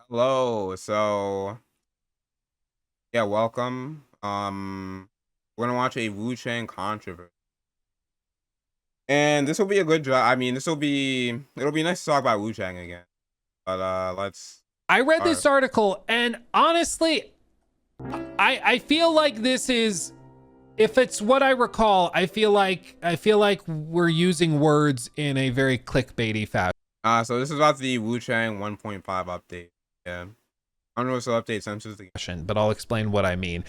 Hello. So yeah, welcome. We're gonna watch a wuchang controversy, and this will be a good draw. I mean, it'll be nice to talk about wuchang again. But let's I read this start. article and honestly, I feel like this is, if it's what I recall, I feel like we're using words in a very clickbaity So this is about the wuchang 1.5 update. Yeah, universal update censors the. fashion, but I'll explain what I mean.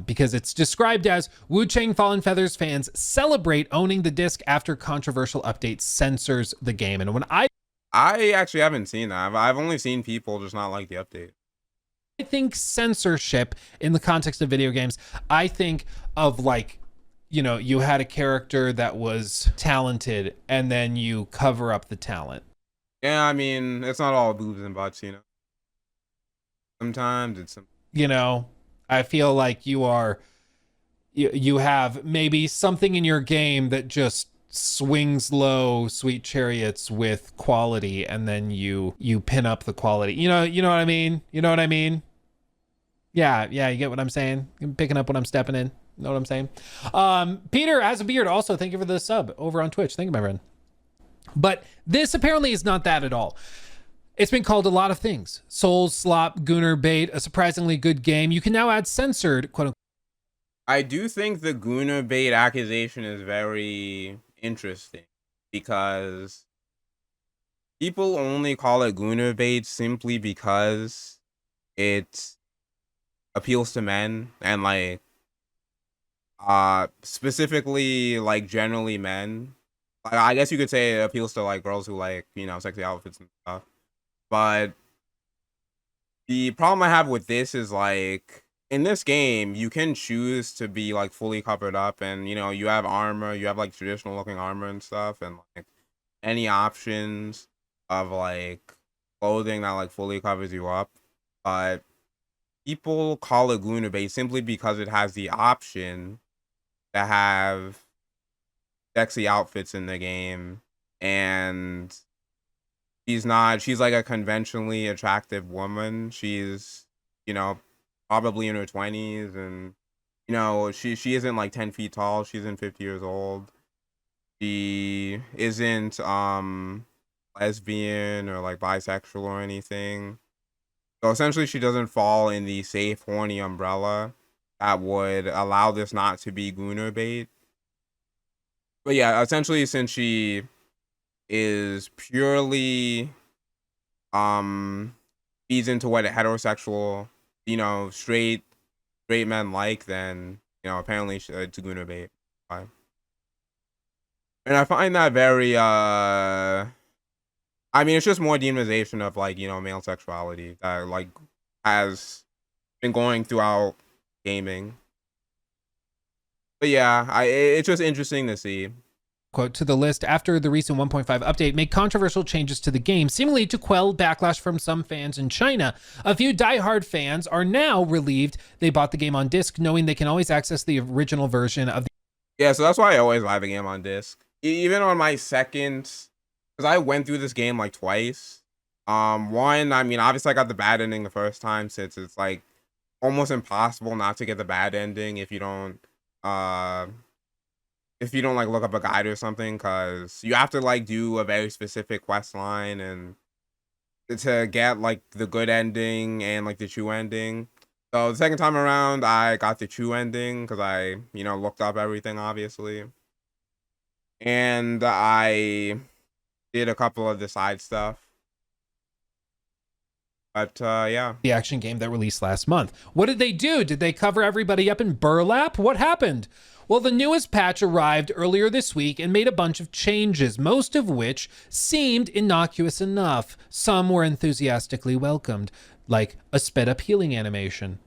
Because it's described as Wu Chang Fallen Feathers fans celebrate owning the disc after controversial update censors the game. And when I actually haven't seen that. I've only seen people just not like the update. I think censorship in the context of video games, I think of like, you had a character that was talented and then you cover up the talent. Yeah, I mean, it's not all boobs and butts, you know. Sometimes it's some. You know, I feel like you have maybe something in your game that just swings low sweet chariots with quality, and then you pin up the quality. You know what I mean? You know what I mean? Yeah, you get what I'm saying? I'm picking up what I'm stepping in. Know what I'm saying? Peter has a beard. Also, thank you for the sub over on Twitch. Thank you, my friend. But this apparently is not that at all. It's been called a lot of things. Souls, slop, gooner bait, a surprisingly good game. You can now add censored, quote unquote. I do think the Guna bait accusation is very interesting because people only call it Guna bait simply because it appeals to men and specifically like generally men. Like I guess you could say it appeals to like girls who like, you know, sexy outfits and stuff. But the problem I have with this is like in this game, you can choose to be like fully covered up and you know, you have armor, you have like traditional looking armor and stuff and like any options of like clothing that like fully covers you up. But people call it Guna bait simply because it has the option to have sexy outfits in the game and she's like a conventionally attractive woman. She's, you know, probably in her 20s and you know, she isn't like 10 feet tall, she's in 50 years old. She isn't lesbian or like bisexual or anything. So essentially she doesn't fall in the safe horny umbrella that would allow this not to be gooner bait. But yeah, essentially since she is purely um feeds into what a heterosexual, you know, straight men like, then you know apparently it's a gooner bait. Fine. And I find that very I mean it's just more demonization of like, you know, male sexuality that like has been going throughout gaming. But yeah, it's just interesting to see. Quote, to the list after the recent 1.5 update make controversial changes to the game, seemingly to quell backlash from some fans in China. A few diehard fans are now relieved they bought the game on disc, knowing they can always access the original version of the. Yeah, so that's why I always buy the game on disc. Even on my second, because I went through this game like twice. One, I mean, obviously I got the bad ending the first time since it's like almost impossible not to get the bad ending uh if you don't like look up a guide or something, because you have to like do a very specific quest line and to get like the good ending and like the true ending. So the second time around I got the true ending because I, you know, looked up everything obviously. And I did a couple of the side stuff. But yeah. The action game that released last month. What did they do? Did they cover everybody up in burlap? What happened? Well, the newest patch arrived earlier this week and made a bunch of changes, most of which seemed innocuous enough. Some were enthusiastically welcomed, like a sped up healing animation.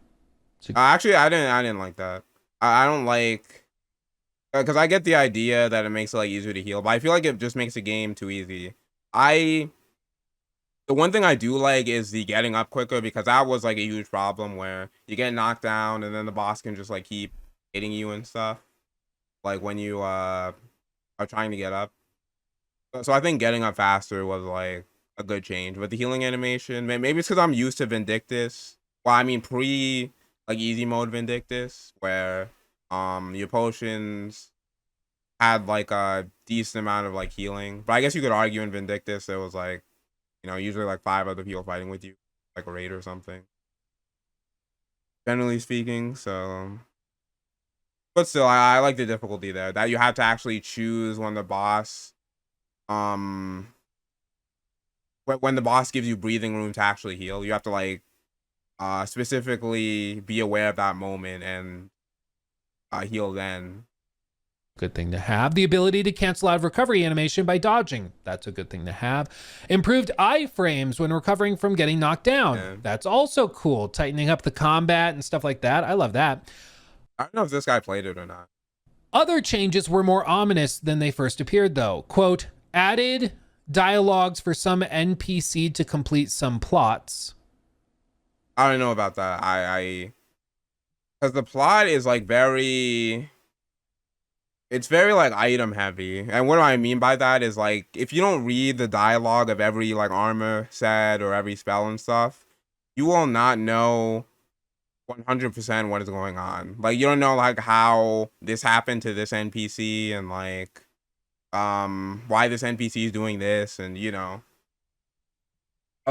Actually I didn't like that. I don't like, because I get the idea that it makes it like easier to heal, but I feel like it just makes the game too easy. I The one thing I do like is the getting up quicker, because that was like a huge problem where you get knocked down and then the boss can just like keep hitting you and stuff. Like when you are trying to get up. So I think getting up faster was like a good change. But the healing animation, maybe it's because I'm used to Vindictus. Well, I mean pre like easy mode Vindictus, where your potions had like a decent amount of like healing. But I guess you could argue in Vindictus it was like, usually like 5 other people fighting with you, like a raid or something. Generally speaking, so but still I like the difficulty there. That you have to actually choose when the boss um when the boss gives you breathing room to actually heal. You have to like specifically be aware of that moment and heal then. Good thing to have. The ability to cancel out of recovery animation by dodging. That's a good thing to have. Improved iframes when recovering from getting knocked down. Yeah. That's also cool. Tightening up the combat and stuff like that. I love that. I don't know if this guy played it or not. Other changes were more ominous than they first appeared, though. Quote, added dialogues for some NPC to complete some plots. I don't know about that. Because the plot is like it's very like item heavy. And what do I mean by that is like, if you don't read the dialogue of every like armor set or every spell and stuff, you will not know 100% what is going on. Like you don't know like how this happened to this NPC and like why this NPC is doing this, and a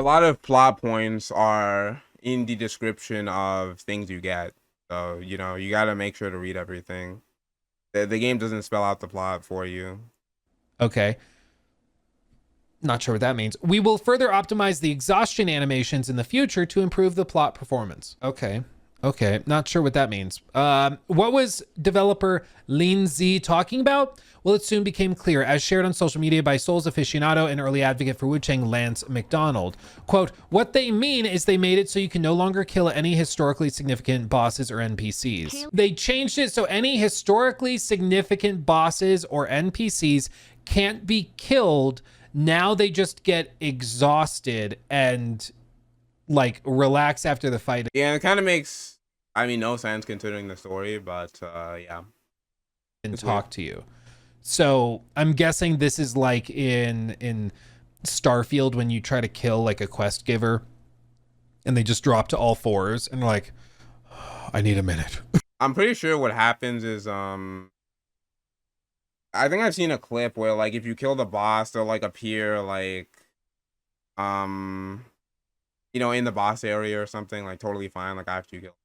lot of plot points are in the description of things you get. So, you got to make sure to read everything. The game doesn't spell out the plot for you. Okay. Not sure what that means. We will further optimize the exhaustion animations in the future to improve the plot performance. Okay. Not sure what that means. What was developer Lin Z talking about? Well, it soon became clear, as shared on social media by Souls aficionado and early advocate for wuchang Lance McDonald. Quote, what they mean is they made it so you can no longer kill any historically significant bosses or NPCs. They changed it so any historically significant bosses or NPCs can't be killed. Now they just get exhausted and like relax after the fight. Yeah, it kind of makes, no sense considering the story, but yeah. And talk to you. So I'm guessing this is like in Starfield when you try to kill like a quest giver and they just drop to all fours and like, I need a minute. I'm pretty sure what happens is I think I've seen a clip where like if you kill the boss, they'll like appear like in the boss area or something, like totally fine, like after you kill.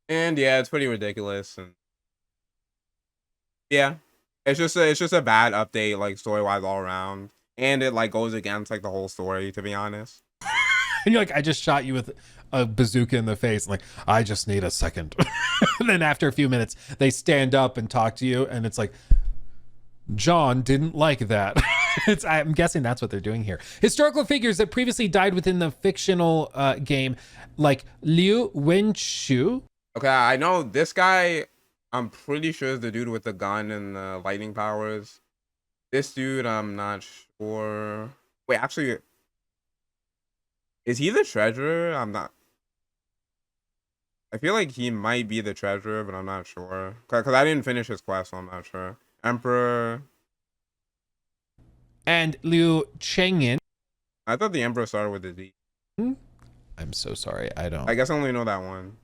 And yeah, it's pretty ridiculous, and yeah, it's just a bad update, like story-wise all around, and it like goes against like the whole story, to be honest. And you're like, I just shot you with a bazooka in the face. Like, I just need a second. And then after a few minutes, they stand up and talk to you, and it's like, John didn't like that. I'm guessing that's what they're doing here. Historical figures that previously died within the fictional game, like Liu Wenshu. Okay, I know this guy. I'm pretty sure is the dude with the gun and the lightning powers. This dude, I'm not sure. Wait, actually, is he the treasurer? I'm not. I feel like he might be the treasurer, but I'm not sure. Because I didn't finish his quest, so I'm not sure. Emperor. And Liu Chengin. I thought the Emperor started with a Z. I'm so sorry. I don't. I guess I only know that one.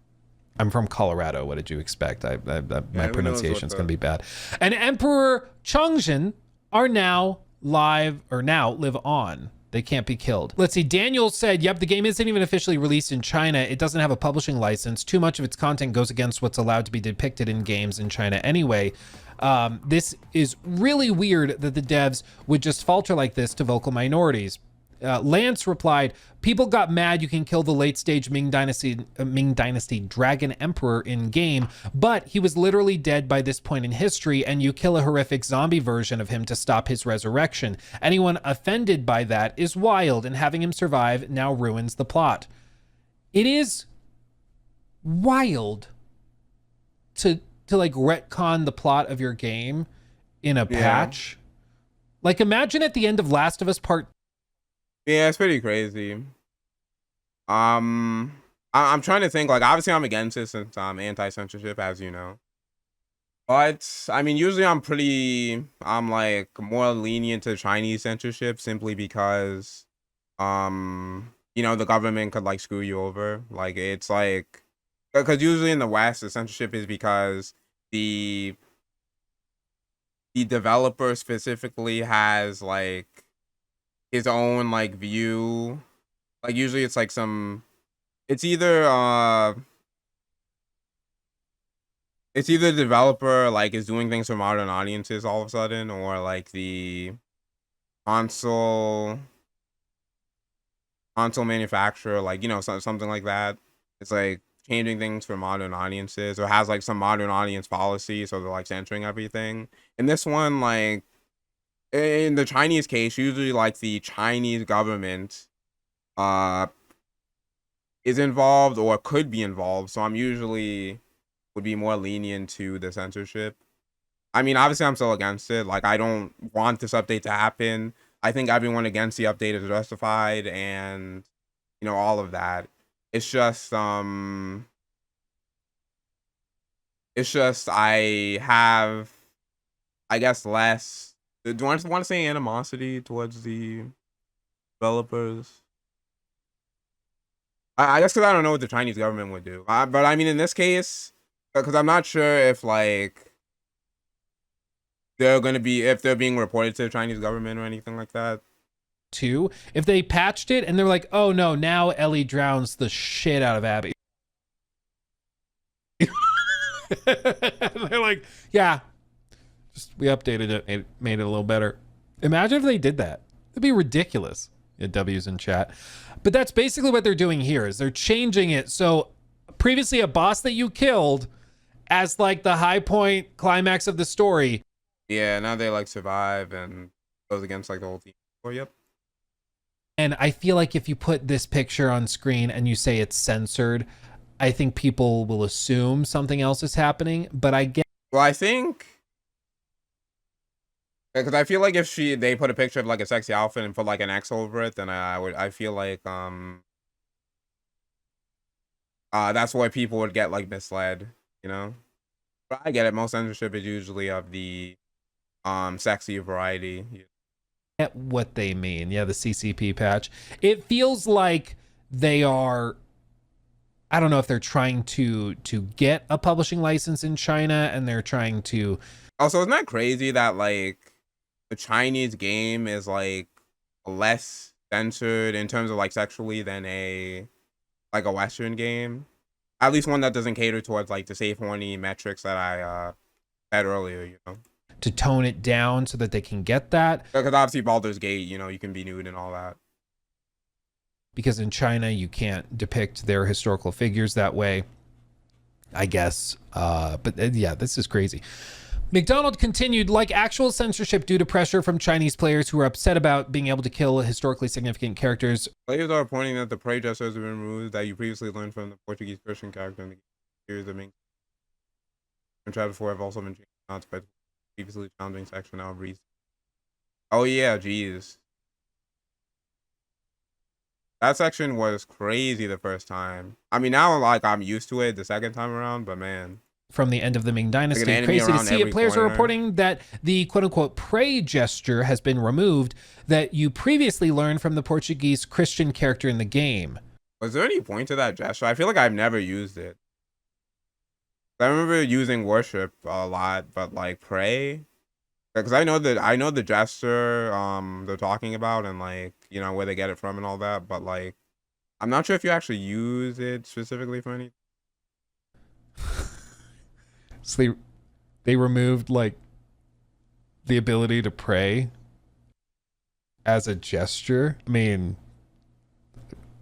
I'm from Colorado. What did you expect? My pronunciation is going to be bad. And Emperor Chongzhen are now live on. They can't be killed. Let's see. Daniel said, yep, the game isn't even officially released in China. It doesn't have a publishing license. Too much of its content goes against what's allowed to be depicted in games in China anyway. This is really weird that the devs would just falter like this to vocal minorities. Lance replied, people got mad you can kill the late stage Ming Dynasty Dragon Emperor in game, but he was literally dead by this point in history and you kill a horrific zombie version of him to stop his resurrection. Anyone offended by that is wild, and having him survive now ruins the plot. It is wild to like retcon the plot of your game in a patch. Like imagine at the end of Last of Us Part. Yeah, it's pretty crazy. I'm trying to think, like, obviously I'm against it since I'm anti-censorship, as you know. But I mean, usually I'm like more lenient to Chinese censorship simply because, the government could like screw you over. Like it's like, because usually in the West, the censorship is because the the developer specifically has like his own like view. Like usually it's like it's either it's either the developer like is doing things for modern audiences all of a sudden, or like the console console manufacturer, like something like that. It's like changing things for modern audiences, or has like some modern audience policy, so they're like censoring everything. In this one, like in the Chinese case, usually like the Chinese government uh is involved or could be involved. So I'm usually would be more lenient to the censorship. I mean, obviously I'm still against it. Like I don't want this update to happen. I think everyone against the update is justified, and all of that. It's just I have, I guess, less, do I want to say, animosity towards the developers? I guess because I don't know what the Chinese government would do. But I mean, in this case, because I'm not sure if like if they're being reported to the Chinese government or anything like that. Too, if they patched it and they're like, oh no, now Ellie drowns the shit out of Abby. They're like, yeah, just we updated it, made it a little better. Imagine if they did that. It'd be ridiculous. W's in chat. But that's basically what they're doing here, is they're changing it. So previously a boss that you killed as like the high point climax of the story. Yeah, now they like survive and goes against like the whole team. Oh, yep. And I feel like if you put this picture on screen and you say it's censored, I think people will assume something else is happening. But I get. Well, I think, because I feel like if they put a picture of like a sexy outfit and put like an X over it, then I feel like that's why people would get like misled, you know. But I get it. Most censorship is usually of the sexy variety. Get what they mean. Yeah, the CCP patch. It feels like they are, I don't know if they're trying to get a publishing license in China, and they're trying to. Also, isn't that crazy that like the Chinese game is like less censored in terms of like sexually than a Western game? At least one that doesn't cater towards like the safe horny metrics that I said earlier, to tone it down so that they can get that. Because obviously Baldur's Gate, you can be nude and all that. Because in China, you can't depict their historical figures that way, I guess. But yeah, this is crazy. McDonald continued, like actual censorship due to pressure from Chinese players who are upset about being able to kill historically significant characters. Players are pointing that the prey gestures have been removed that you previously learned from the Portuguese Christian character in the series of main and Chapter 4 have also been changed not by previously challenging section now reads. Oh yeah, jeez. That section was crazy the first time. I mean, now like I'm used to it the second time around, but man. From the end of the Ming Dynasty. Like crazy to see it. Players corner. are reporting that the quote-unquote pray gesture has been removed that you previously learned from the Portuguese Christian character in the game. Was there any point to that gesture? I feel like I've never used it. I remember using worship a lot, but like pray, because I know the gesture they're talking about, and like where they get it from and all that, but like I'm not sure if you actually use it specifically for anything. So they removed like the ability to pray as a gesture. I mean,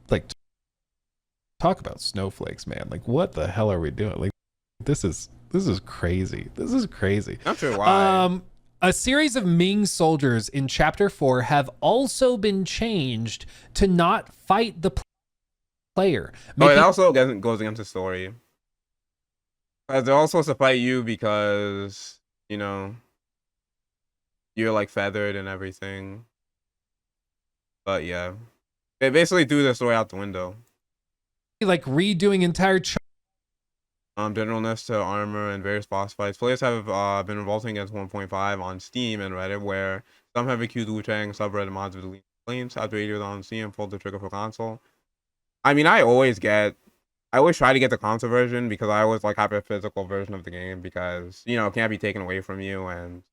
like, talk about snowflakes, man. Like, what the hell are we doing? Like, this is crazy. This is crazy. Not sure why. A series of Ming soldiers in Chapter 4 have also been changed to not fight the player. Oh, it also goes against the story. They're all supposed to fight you because, you're like feathered and everything. But yeah, they basically threw the story out the window. Like redoing entire Generalness to armor and various boss fights. Players have been revolting against 1.5 on Steam and Reddit, where some have accused wuchang subreddit mods of deleting claims after 80 on Steam pulled the trigger for console. I mean, I always try to get the console version because I always like have a physical version of the game because it can't be taken away from you. And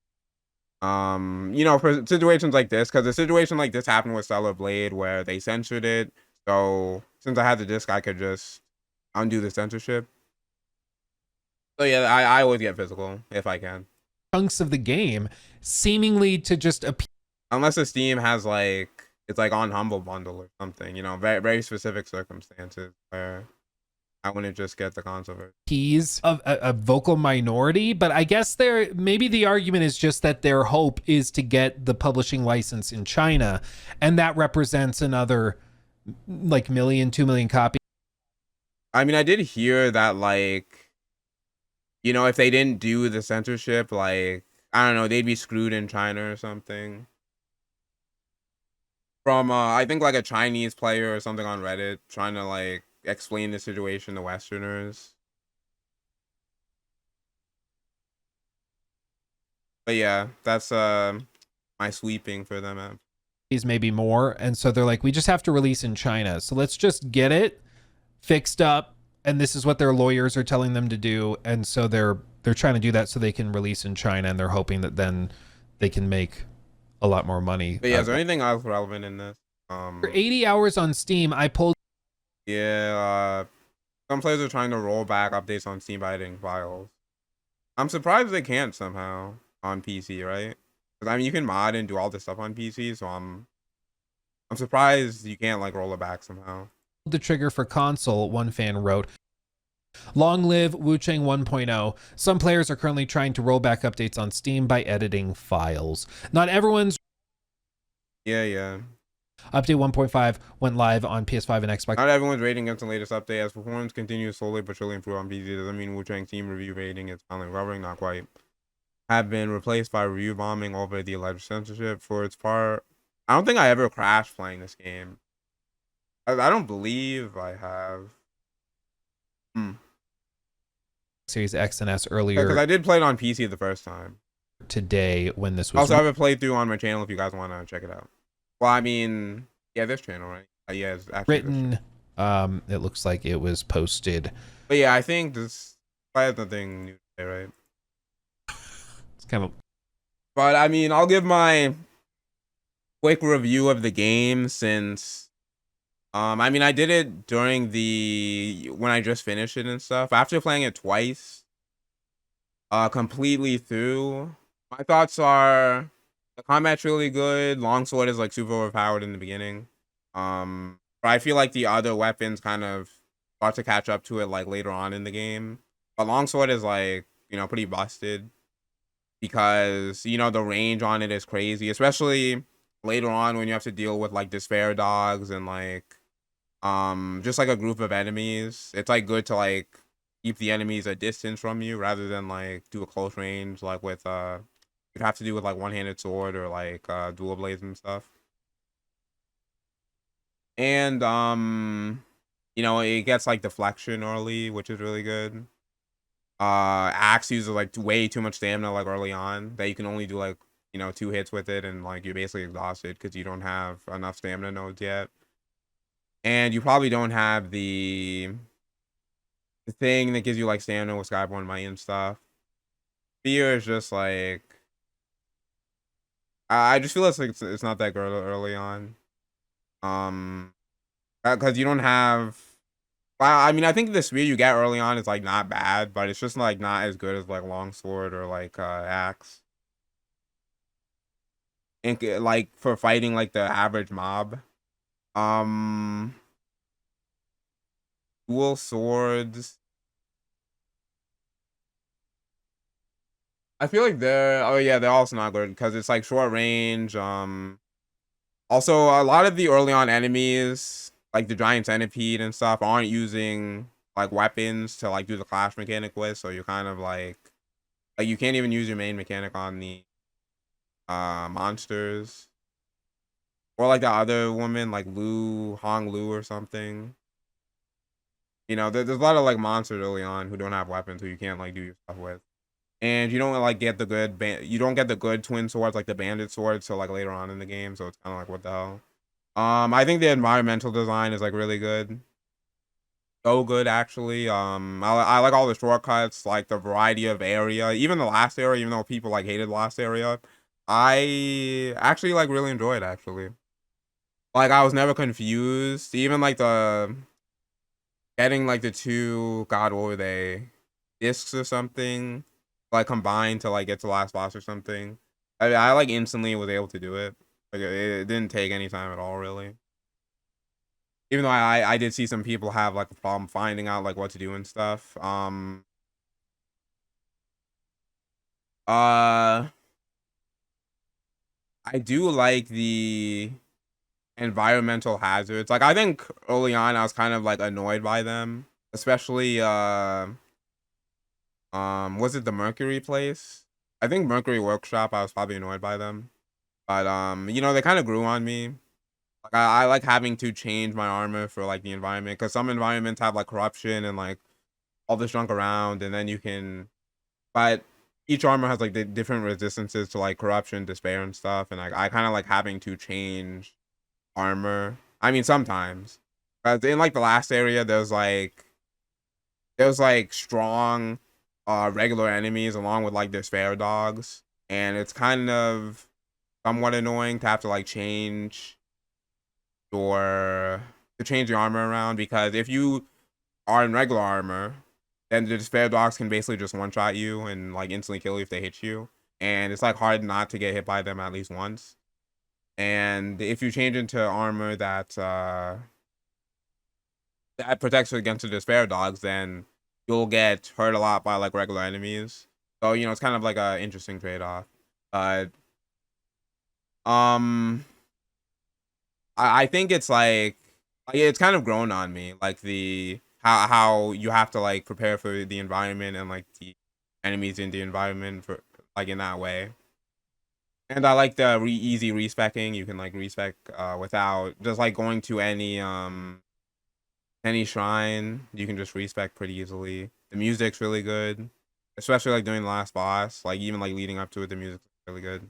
for situations like this, because a situation like this happened with Stellar Blade where they censored it. So since I had the disc, I could just undo the censorship. So yeah, I always get physical if I can. Chunks of the game seemingly to just appear. Unless the Steam has it's like on Humble Bundle or something, very very specific circumstances where I wouldn't just get the console version. Keys of a vocal minority, but I guess maybe the argument is just that their hope is to get the publishing license in China, and that represents another like 2 million copies. I mean, I did hear that if they didn't do the censorship, I don't know, they'd be screwed in China or something. From I think like a Chinese player or something on Reddit trying to explain the situation to Westerners. But yeah, that's my sweeping for them. Maybe more, and so they're like, we just have to release in China, so let's just get it fixed up, and this is what their lawyers are telling them to do, and so they're trying to do that so they can release in China, and they're hoping that then they can make a lot more money. But yeah, is there anything else relevant in this? For 80 hours on Steam, I pulled. Yeah, some players are trying to roll back updates on Steam by editing files. I'm surprised they can't somehow on PC, right? Because I mean, you can mod and do all this stuff on PC, so I'm surprised you can't roll it back somehow. The trigger for console, one fan wrote. Long live wuchang 1.0. Some players are currently trying to roll back updates on Steam by editing files. Not everyone's. Yeah. Update 1.5 went live on PS5 and Xbox. Not everyone's rating against the latest update. As performance continues slowly but surely improve on PC, doesn't mean wuchang team review rating is finally recovering. Not quite. Have been replaced by review bombing over the alleged censorship. For its part, I don't think I ever crashed playing this game. I don't believe I have. Series X and S earlier. Because I did play it on PC the first time. Today, when this was. Also, I have a playthrough on my channel if you guys want to check it out. Well, I mean, yeah, this channel, right? Yeah, it's actually written. It looks like it was posted. But yeah, I think I have nothing new to say, right? It's kind of. But I mean, I'll give my quick review of the game since I mean, I did it during when I just finished it and stuff. After playing it twice, completely through, my thoughts are the combat's really good. Longsword is super overpowered in the beginning. But I feel like the other weapons kind of start to catch up to it later on in the game. But longsword is pretty busted because the range on it is crazy, especially later on when you have to deal with despair dogs and just a group of enemies. It's good to keep the enemies a distance from you rather than do a close range with you have to do with one-handed sword or dual blades and stuff. And it gets deflection early, which is really good. Axe uses way too much stamina early on that you can only do 2 hits with it, and you're basically exhausted because you don't have enough stamina nodes yet. And you probably don't have the thing that gives you stamina with Skyborn Might and stuff. Fear is just I just feel it's not that good early on. Because you don't have. I mean, I think the speed you get early on is not bad, but it's just not as good as longsword or axe. And for fighting the average mob. Dual swords. I feel like they're also not good because it's short range. Also a lot of the early on enemies, like the giant centipede and stuff, aren't using weapons to do the clash mechanic with, so you're kind of you can't even use your main mechanic on the monsters. Or the other woman, Hong Lu or something. You know, there's a lot of like monsters early on who don't have weapons who you can't like do your stuff with. And you don't like get the good you don't get the good twin swords like the bandit swords till like later on in the game, so it's kind of like what the hell. I think the environmental design is like really good. So good actually. I like all the shortcuts, like the variety of area, even the last area, even though people like hated the last area. I actually like really enjoyed actually. Like I was never confused. Even like the getting like the two God, what were they? Discs or something, like combined to like get to the last boss or something. I like instantly was able to do it. Like it didn't take any time at all really. Even though I did see some people have like a problem finding out like what to do and stuff. Uh I do like the environmental hazards. Like I think early on I was kind of like annoyed by them, especially was it the Mercury place? I think Mercury Workshop, I was probably annoyed by them. But you know, they kind of grew on me. Like I like having to change my armor for like the environment because some environments have like corruption and like all this junk around, and then you can. But each armor has like the different resistances to like corruption, despair, and stuff. And like I kind of like having to change armor. I mean, sometimes, but in like the last area, there's like strong, regular enemies along with like despair dogs, and it's kind of somewhat annoying to have to like your change your armor around because if you are in regular armor, then the despair dogs can basically just one shot you and like instantly kill you if they hit you. And it's like hard not to get hit by them at least once. And if you change into armor that protects you against the despair dogs, then you'll get hurt a lot by like regular enemies. So, you know, it's kind of like a interesting trade-off. But um I think it's like it's kind of grown on me, like the how you have to like prepare for the environment and like the enemies in the environment for like in that way. And I like the easy respecking. You can like respec without just like going to any shrine. You can just respec pretty easily. The music's really good, especially like during the last boss. Like even like leading up to it, the music's really good.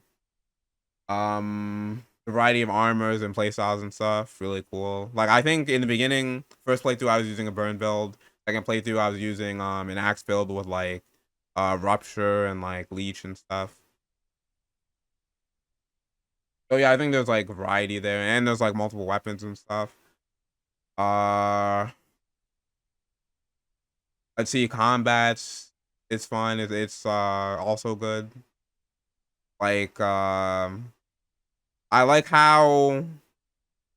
The variety of armors and playstyles and stuff, really cool. Like I think in the beginning, first playthrough I was using a burn build. Second playthrough I was using an axe build with like rupture and like leech and stuff. So yeah, I think there's like variety there, and there's like multiple weapons and stuff. Uh, let's see, combats. It's fun. It's also good. Like I like how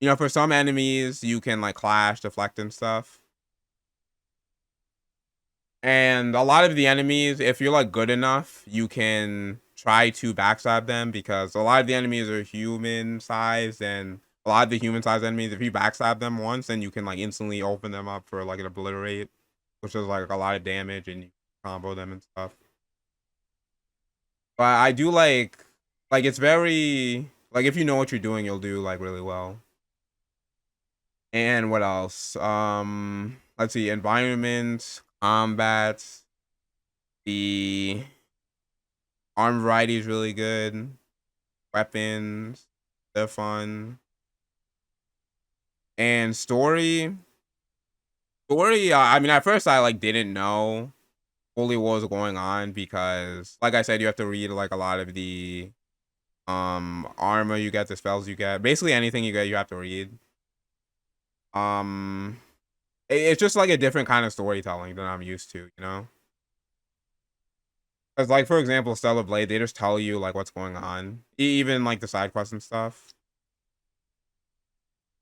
you know for some enemies you can like clash, deflect, and stuff. And a lot of the enemies, if you're like good enough, you can try to backstab them because a lot of the enemies are human sized, and a lot of the human sized enemies, if you backstab them once, then you can like instantly open them up for like an obliterate, which is like a lot of damage and you combo them and stuff. But I do like it's very like if you know what you're doing, you'll do like really well. And what else? Let's see, environment, combat, the arm variety is really good. Weapons, they're fun. And story, I mean, at first I like didn't know fully what was going on because, like I said, you have to read like a lot of the armor you get, the spells you get, basically anything you get, you have to read. Um, it's just like a different kind of storytelling than I'm used to, you know. Because like for example, Stellar Blade, they just tell you like what's going on, even like the side quests and stuff.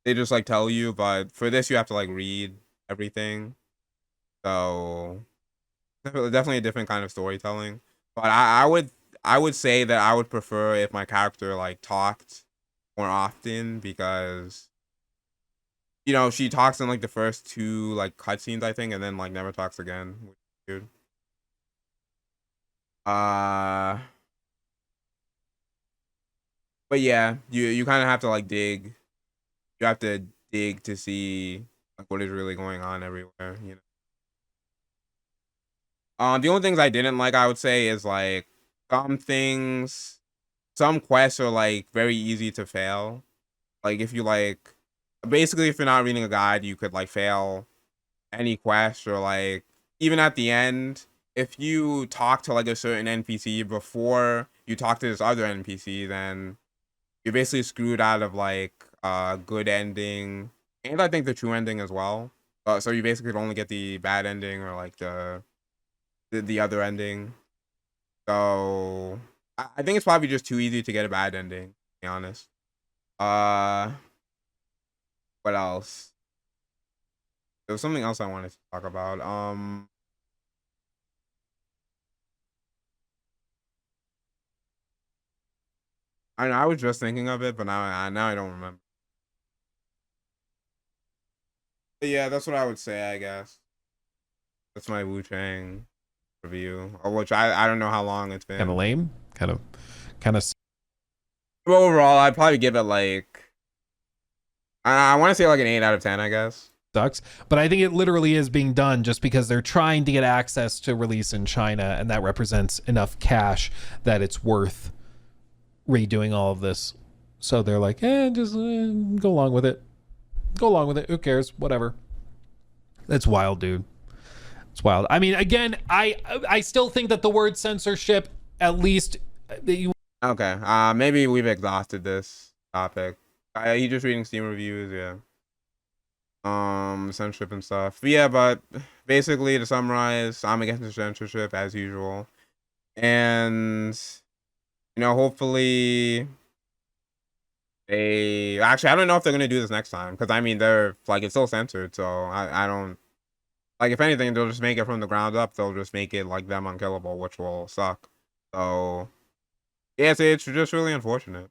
They just like tell you, but for this you have to like read everything. So definitely a different kind of storytelling. But I would say that I would prefer if my character like talked more often because you know she talks in like the first two like cutscenes I think, and then like never talks again. Which is weird. Uh, but yeah, you kind of have to like dig. You have to dig to see like what is really going on everywhere. You know. The only things I didn't like, I would say, is like some things, some quests are like very easy to fail. Like if you like, basically, if you're not reading a guide, you could like fail any quest, or like even at the end, if you talk to like a certain NPC before you talk to this other NPC, then you're basically screwed out of like a good ending, and I think the true ending as well. So you basically only get the bad ending, or like the other ending. So I think it's probably just too easy to get a bad ending, to be honest. Uh, what else? There was something else I wanted to talk about. I was just thinking of it, but now I don't remember. But yeah, that's what I would say, I guess. That's my Wu-Chang review, which I don't know how long it's Kind of been. lame. Kind of But overall, I'd probably give it like I want to say like an 8 out of 10, I guess. sucks. But I think it literally is being done just because they're trying to get access to release in China, and that represents enough cash that it's worth redoing all of this. So they're like, just go along with it. Go along with it. Who cares? Whatever. That's wild, dude. It's wild. I mean, again, I still think that the word censorship, at least you. Okay. Maybe we've exhausted this topic. You just reading Steam reviews, yeah. Censorship and stuff. But yeah, but basically to summarize, I'm against the censorship as usual. And hopefully they actually, I don't know if they're gonna do this next time, because I mean they're like it's still censored, so I don't like, if anything, they'll just make it from the ground up, they'll just make it like them unkillable, which will suck. So yeah, it's just really unfortunate.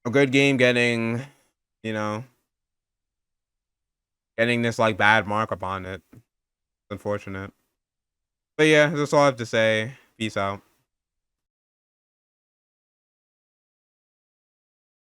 A good game getting, you know, getting this like bad markup on it. It's unfortunate. But yeah, that's all I have to say. Peace out.